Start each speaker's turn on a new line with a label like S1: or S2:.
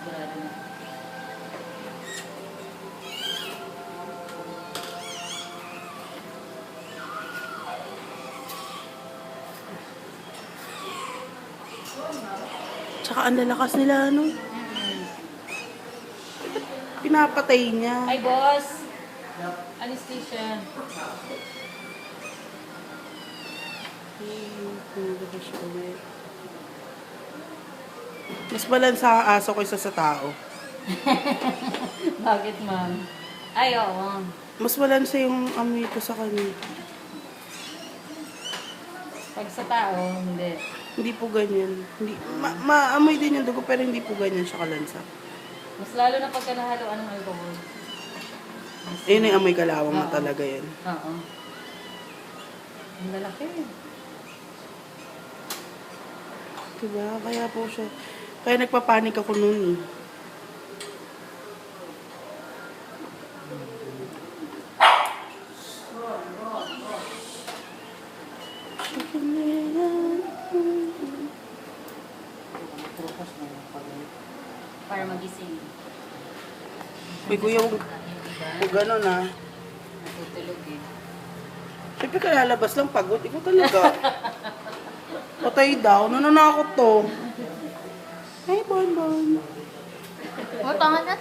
S1: sigurado na.
S2: Tsaka ang lalakas nila, ano? Pinapatay niya.
S1: Ay, boss! Anesthesia.
S2: Mas balansa ang aso kaysa sa tao.
S1: Bakit, ma'am? Ay, oo.
S2: Mas balansa yung amoy ko sa kanya.
S1: Pag sa tao, hindi.
S2: Hindi po ganyan. Hindi, maamoy din yung dugo pero hindi po ganyan siya kalansa.
S1: Mas lalo na pagka nahaluan ng alcohol.
S2: Ayun yung amoy kalawang na
S1: Oo.
S2: talaga yan.
S1: Oo. Ang lalaki.
S2: Diba? Kaya po siya. Kaya nagpapanik ako noon eh.
S1: Para magising.
S2: Uy, kuya, huwag gano'n ah.
S1: Natutulog eh.
S2: Siyempre kalalabas lang pagod. Ikaw talaga. Patay daw. Nananakot to. Hey, Bon Bon.
S1: Oh, tangan na.